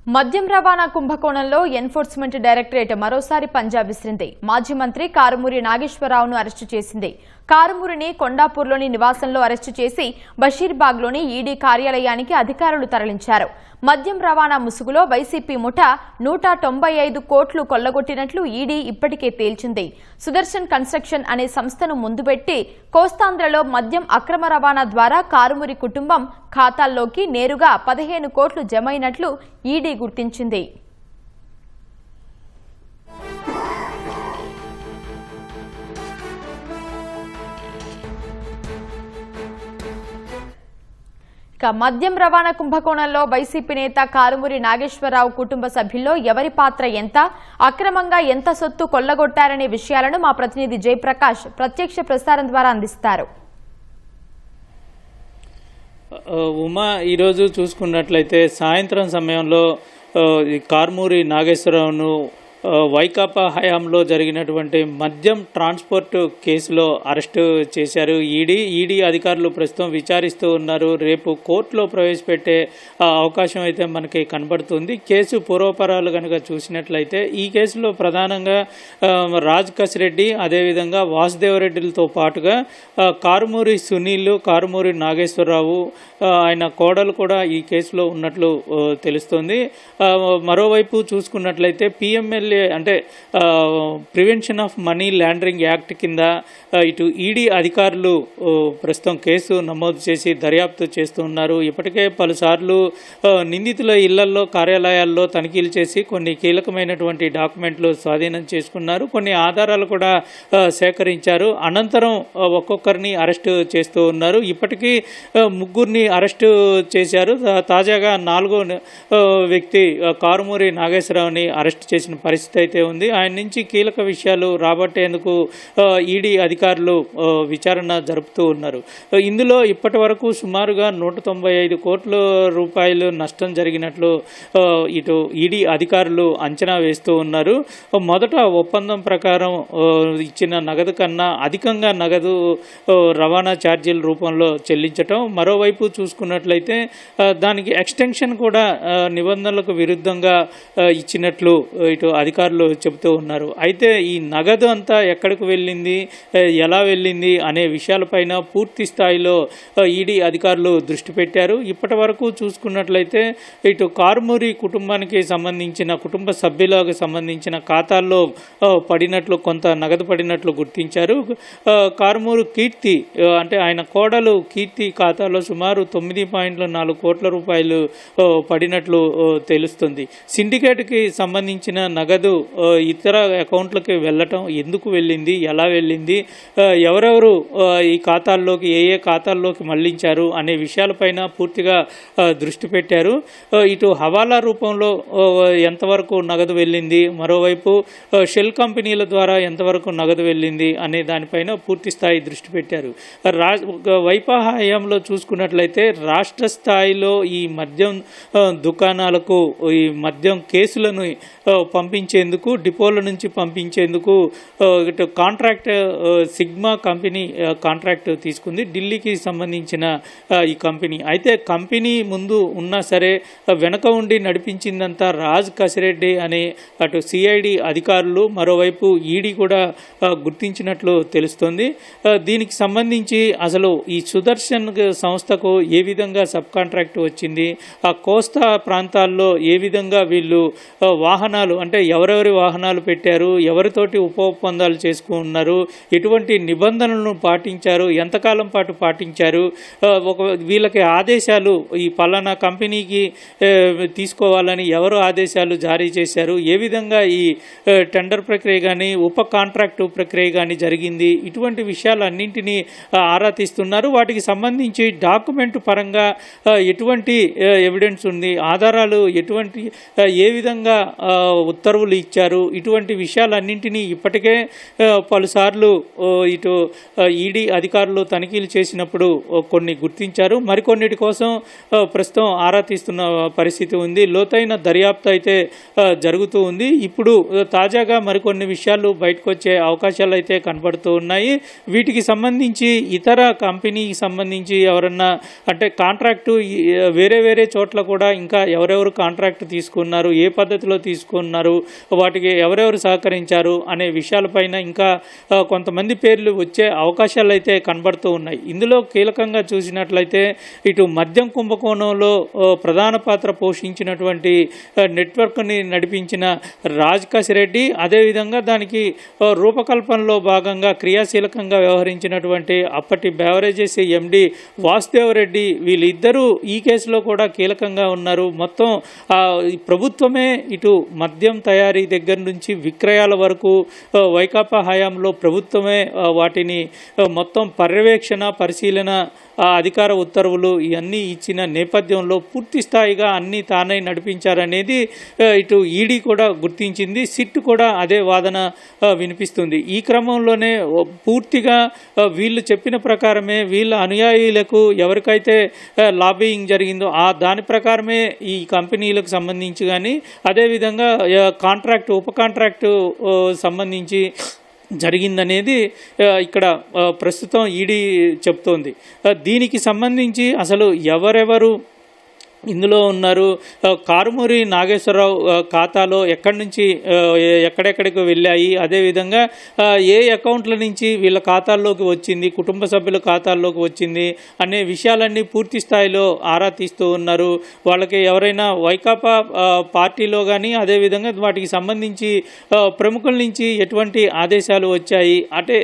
మద్యం రవాణా కుంభకోణంలో ఎన్ఫోర్స్మెంట్ డైరెక్టరేట్ మరోసారి పంజా విసిరింది. మాజీ మంత్రి కారుమూరి నాగేశ్వరరావును అరెస్టు చేసింది. కారుమూరిని కొండాపూర్లోని నివాసంలో అరెస్టు చేసి బషీర్బాగ్లోని ఈడీ కార్యాలయానికి అధికారులు తరలించారు. మద్యం రవాణా ముసుగులో వైసీపీ ముఠా 195 కోట్లు కొల్లగొట్టినట్లు ఈడీ ఇప్పటికే తేల్చింది. సుదర్శన్ కన్స్ట్రక్షన్ అనే సంస్థను ముందుపెట్టి కోస్తాంధ్రలో మద్యం అక్రమ రవాణా ద్వారా కారుమూరి కుటుంబం ఖాతాల్లోకి నేరుగా 15 కోట్లు జమైనట్లు ఈడీ గుర్తించింది. మద్యం రవాణా కుంభకోణంలో వైసీపీ నేత కారుమూరి నాగేశ్వరరావు కుటుంబ సభ్యుల్లో ఎవరి పాత్ర ఎంత, అక్రమంగా ఎంత సొత్తు కొల్లగొట్టారనే విషయాలను మా ప్రతినిధి జయప్రకాష్ ప్రత్యక్ష ప్రసారం ద్వారా అందిస్తారు. ఉమా, ఈరోజు చూసుకున్నట్లయితే సాయంత్రం సమయంలో కారుమూరి నాగేశ్వరరావును వైకాపా హయాంలో జరిగినటువంటి మద్యం ట్రాన్స్పోర్ట్ కేసులో అరెస్టు చేశారు ఈడీ అధికారులు ప్రస్తుతం విచారిస్తూ ఉన్నారు. రేపు కోర్టులో ప్రవేశపెట్టే అవకాశం అయితే మనకి కనబడుతుంది. కేసు పూర్వపరాలు కనుక చూసినట్లయితే ఈ కేసులో ప్రధానంగా రాజ్ కసిరెడ్డి, అదేవిధంగా వాసుదేవరెడ్డిలతో పాటుగా కారుమూరి సునీల్, కారుమూరి నాగేశ్వరరావు, ఆయన కోడలు కూడా ఈ కేసులో ఉన్నట్లు తెలుస్తుంది. మరోవైపు చూసుకున్నట్లయితే పిఎంఎల్ అంటే prevention of money laundering act కింద ఇటు ఈడీ అధికారులు ప్రస్తుతం కేసు నమోదు చేసి దర్యాప్తు చేస్తూ ఉన్నారు. ఇప్పటికే పలుసార్లు నిందితుల ఇళ్లలో, కార్యాలయాల్లో తనిఖీలు చేసి కొన్ని కీలకమైనటువంటి డాక్యుమెంట్లు స్వాధీనం చేసుకున్నారు. కొన్ని ఆధారాలు కూడా సేకరించారు. అనంతరం ఒక్కొక్కరిని అరెస్టు చేస్తూ ఉన్నారు. ఇప్పటికీ 3 అరెస్టు చేశారు. తాజాగా 4వ వ్యక్తి కారుమూరి నాగేశ్వరరావుని అరెస్టు చేసిన పరిస్థితి అయితే ఉంది. ఆయన నుంచి కీలక విషయాలు రాబట్టేందుకు ఈడీ అధికారులు విచారణ జరుపుతూ ఉన్నారు. ఇందులో ఇప్పటి వరకు సుమారుగా 195 కోట్ల రూపాయలు నష్టం జరిగినట్లు ఇటు ఈడీ అధికారులు అంచనా వేస్తూ ఉన్నారు. మొదట ఒప్పందం ప్రకారం ఇచ్చిన నగదు కన్నా అధికంగా నగదు రవాణా ఛార్జీల రూపంలో చెల్లించటం, మరోవైపు చూసుకున్నట్లయితే దానికి ఎక్స్టెన్షన్ కూడా నిబంధనలకు విరుద్ధంగా ఇచ్చినట్లు ఇటు అధికారులు చెబుతూ ఉన్నారు. అయితే ఈ నగదు అంతా ఎక్కడికి వెళ్ళింది, ఎలా వెళ్ళింది అనే విషయాలపైన పూర్తి స్థాయిలో ఈడీ అధికారులు దృష్టి పెట్టారు. ఇప్పటి వరకు చూసుకున్నట్లయితే ఇటు కారుమూరి కుటుంబానికి సంబంధించిన, కుటుంబ సభ్యులకు సంబంధించిన ఖాతాల్లో పడినట్లు, కొంత నగదు పడినట్లు గుర్తించారు. కారుమూరి కీర్తి అంటే ఆయన కోడలు కీర్తి ఖాతాలో సుమారు 9.4 కోట్ల రూపాయలు పడినట్లు తెలుస్తుంది. సిండికేట్కి సంబంధించిన నగదు ఇతర అకౌంట్లకి వెళ్ళటం, ఎందుకు వెళ్ళింది, ఎలా వెళ్ళింది, ఎవరెవరు ఈ ఖాతాల్లోకి, ఏ ఖాతాల్లోకి మళ్లించారు అనే విషయాలపైన పూర్తిగా దృష్టి పెట్టారు. ఇటు హవాలా రూపంలో ఎంతవరకు నగదు వెళ్ళింది, మరోవైపు షెల్ కంపెనీల ద్వారా ఎంతవరకు నగదు వెళ్ళింది అనే దానిపైన పూర్తి స్థాయి దృష్టి పెట్టారు. వైకాపా హయాంలో చూసుకున్నట్లయితే రాష్ట్ర స్థాయిలో ఈ మద్యం దుకాణాలకు ఈ మద్యం కేసులను పంపించేందుకు, డిపోల నుంచి పంపించేందుకు ఇటు కాంట్రాక్ట్ సిగ్మా కంపెనీ కాంట్రాక్ట్ తీసుకుంది, ఢిల్లీకి సంబంధించిన ఈ కంపెనీ. అయితే కంపెనీ ముందు ఉన్నా సరే వెనక ఉండి నడిపించిందంతా రాజ్ కసిరెడ్డి అనే అటు సిఐడి అధికారులు, మరోవైపు ఈడీ కూడా గుర్తించినట్లు తెలుస్తుంది. దీనికి సంబంధించి అసలు ఈ సుదర్శన్ సంస్థకు ఏ విధంగా సబ్ కాంట్రాక్ట్ వచ్చింది, ఆ కోస్తా ప్రాంతాల్లో ఏ విధంగా వీళ్ళు వాహనాలు, అంటే ఎవరెవరి వాహనాలు పెట్టారు, ఎవరితోటి ఒప్పందాలు చేసుకున్నారు, ఎటువంటి నిబంధనలను పాటించారు, ఎంతకాలం పాటు పాటించారు, వీళ్ళకి ఆదేశాలు ఈ పలానా కంపెనీకి తీసుకోవాలని ఎవరు ఆదేశాలు జారీ చేశారు, ఏ విధంగా ఈ టెండర్ ప్రక్రియ కానీ ఉప కాంట్రాక్టు ప్రక్రియ కానీ జరిగింది, ఇటువంటి విషయాలన్నింటినీ ఆరా తీస్తున్నారు. వాటికి సంబంధించి డాక్యుమెంట్ పరంగా ఎటువంటి ఎవిడెన్స్ ఉంది, ఆధారాలు ఎటువంటి, ఏ విధంగా ఉత్తర్వులు ఉత్తర్వులు ఇచ్చారు. ఇటువంటి విషయాలన్నింటినీ ఇప్పటికే పలుసార్లు ఇటు ఈడీ అధికారులు తనిఖీలు చేసినప్పుడు కొన్ని గుర్తించారు. మరికొన్నిటి కోసం ప్రస్తుతం ఆరా తీస్తున్న పరిస్థితి ఉంది. లోతైన దర్యాప్తు అయితే జరుగుతూ ఉంది. ఇప్పుడు తాజాగా మరికొన్ని విషయాలు బయటకు వచ్చే అవకాశాలు అయితే కనబడుతూ ఉన్నాయి. వీటికి సంబంధించి ఇతర కంపెనీకి సంబంధించి ఎవరన్నా అంటే కాంట్రాక్టు వేరే చోట్ల కూడా ఇంకా ఎవరెవరు కాంట్రాక్ట్ తీసుకున్నారు, ఏ పద్ధతిలో తీసుకున్నారు, వాటికి ఎవరెవరు సహకరించారు అనే విషయాలపైన ఇంకా కొంతమంది పేర్లు వచ్చే అవకాశాలు అయితే కనబడుతూ ఉన్నాయి. ఇందులో కీలకంగా చూసినట్లయితే ఇటు మద్యం కుంభకోణంలో ప్రధాన పాత్ర పోషించినటువంటి నెట్వర్క్ని నడిపించిన రాజకాశి రెడ్డి, అదేవిధంగా దానికి రూపకల్పనలో భాగంగా క్రియాశీలకంగా వ్యవహరించినటువంటి అప్పటి బెవరేజెస్ ఎండి వాసుదేవ్ రెడ్డి, వీళ్ళిద్దరూ ఈ కేసులో కూడా కీలకంగా ఉన్నారు. మొత్తం ప్రభుత్వమే ఇటు మద్యం తయారీ దగ్గర నుంచి విక్రయాల వరకు వైకాపా హయాంలో ప్రభుత్వమే వాటిని మొత్తం పర్యవేక్షణ, పరిశీలన, అధికార ఉత్తర్వులు ఇవన్నీ ఇచ్చిన నేపథ్యంలో పూర్తి స్థాయిగా అన్నీ తానే నడిపించారనేది ఇటు ఈడీ కూడా గుర్తించింది. సిట్ కూడా అదే వాదన వినిపిస్తుంది. ఈ క్రమంలోనే పూర్తిగా వీళ్ళు చెప్పిన ప్రకారమే వీళ్ళ అనుయాయులకు ఎవరికైతే లాబియింగ్ జరిగిందో దాని ప్రకారమే ఈ కంపెనీలకు సంబంధించి కానీ అదేవిధంగా కాంట్రాక్ట్ ఉప కాంట్రాక్టు సంబంధించి జరిగిందనేది ఇక్కడ ప్రస్తుతం ఈడీ చెప్తోంది. దీనికి సంబంధించి అసలు ఎవరెవరు ఇందులో ఉన్నారు, కారుమూరి నాగేశ్వరరావు ఖాతాలో ఎక్కడి నుంచి ఎక్కడెక్కడికి వెళ్ళాయి, అదేవిధంగా ఏ అకౌంట్ల నుంచి వీళ్ళ ఖాతాల్లోకి వచ్చింది, కుటుంబ సభ్యుల ఖాతాల్లోకి వచ్చింది అనే విషయాలన్నీ పూర్తి స్థాయిలో ఆరా తీస్తూ ఉన్నారు. వాళ్ళకి ఎవరైనా వైకాపా పార్టీలో కానీ అదేవిధంగా వాటికి సంబంధించి ప్రముఖుల నుంచి ఎటువంటి ఆదేశాలు వచ్చాయి, అంటే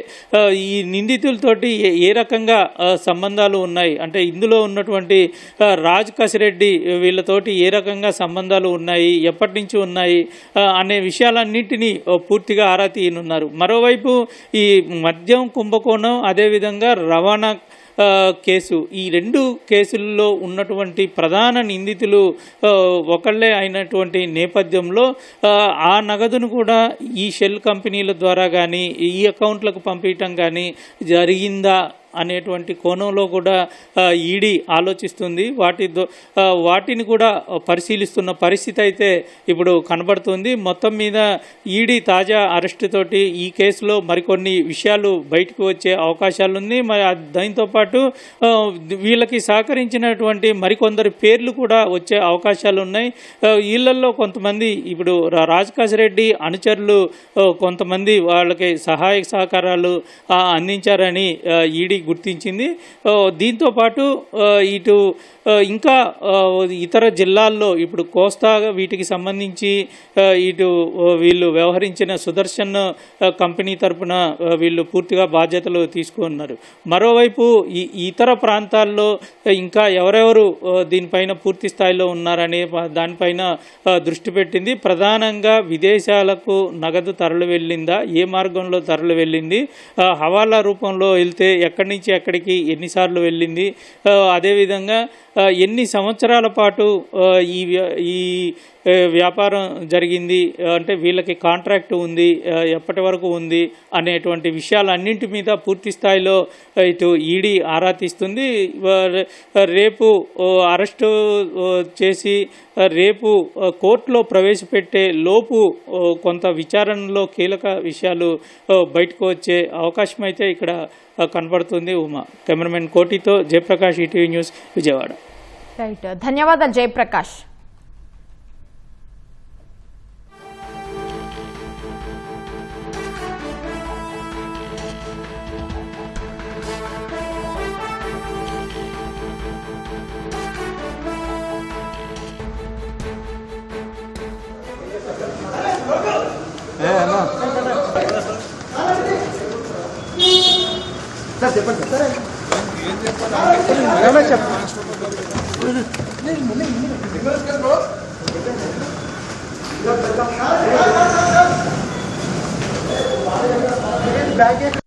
ఈ నిందితులతోటి ఏ రకంగా సంబంధాలు ఉన్నాయి, అంటే ఇందులో ఉన్నటువంటి రాజకాశి రెడ్డి వీళ్ళతోటి ఏ రకంగా సంబంధాలు ఉన్నాయి, ఎప్పటి నుంచి ఉన్నాయి అనే విషయాలన్నింటినీ పూర్తిగా ఆరా తీయనున్నారు. మరోవైపు ఈ మద్యం కుంభకోణం అదేవిధంగా రవాణా కేసు, ఈ రెండు కేసుల్లో ఉన్నటువంటి ప్రధాన నిందితులు ఒకళ్ళే అయినటువంటి నేపథ్యంలో ఆ నగదును కూడా ఈ షెల్ కంపెనీల ద్వారా కానీ ఈ అకౌంట్లకు పంపించడం కానీ జరిగిందా అనేటువంటి కోణంలో కూడా ఈడీ ఆలోచిస్తుంది. వాటిని కూడా పరిశీలిస్తున్న పరిస్థితి అయితే ఇప్పుడు కనబడుతుంది. మొత్తం మీద ఈడీ తాజా అరెస్టు తోటి ఈ కేసులో మరికొన్ని విషయాలు బయటకు వచ్చే అవకాశాలు ఉంది. మరి దాంతోపాటు వీళ్ళకి సహకరించినటువంటి మరికొందరు పేర్లు కూడా వచ్చే అవకాశాలు ఉన్నాయి. వీళ్ళల్లో కొంతమంది ఇప్పుడు రాజకాశి రెడ్డి అనుచరులు కొంతమంది వాళ్ళకి సహాయ సహకారాలు అందించారని ఈడీ గుర్తించింది. దీంతోపాటు ఇటు ఇంకా ఇతర జిల్లాల్లో ఇప్పుడు కోస్తా వీటికి సంబంధించి ఇటు వీళ్ళు వ్యవహరించిన సుదర్శన్ కంపెనీ తరపున వీళ్ళు పూర్తిగా బాధ్యతలు తీసుకున్నారు. మరోవైపు ఇతర ప్రాంతాల్లో ఇంకా ఎవరెవరు దీనిపైన పూర్తి స్థాయిలో ఉన్నారనే దానిపైన దృష్టి పెట్టింది. ప్రధానంగా విదేశాలకు నగదు తరలి వెళ్ళిందా, ఏ మార్గంలో తరలి వెళ్ళింది, హవాలా రూపంలో వెళ్తే ఎక్కడి నుంచి ఎక్కడికి ఎన్నిసార్లు వెళ్ళింది, అదేవిధంగా ఎన్ని సంవత్సరాల పాటు ఈ వ్యాపారం జరిగింది, అంటే వీళ్ళకి కాంట్రాక్ట్ ఉంది, ఎప్పటి వరకు ఉంది అనేటువంటి విషయాలన్నింటి మీద పూర్తి స్థాయిలో ఇటు ఈడీ ఆరా తీస్తుంది. రేపు అరెస్టు చేసి రేపు కోర్టులో ప్రవేశపెట్టే లోపు కొంత విచారణలో కీలక విషయాలు బయటకు వచ్చే అవకాశం అయితే ఇక్కడ కనబడుతుంది. ఉమా, కెమెరామెన్ కోటితో Jayaprakash, ETV News, Vijayawada. Right, ధన్యవాదాలు జయప్రకాష్. సార్ చెప్పండి సార్. చెప్పండి.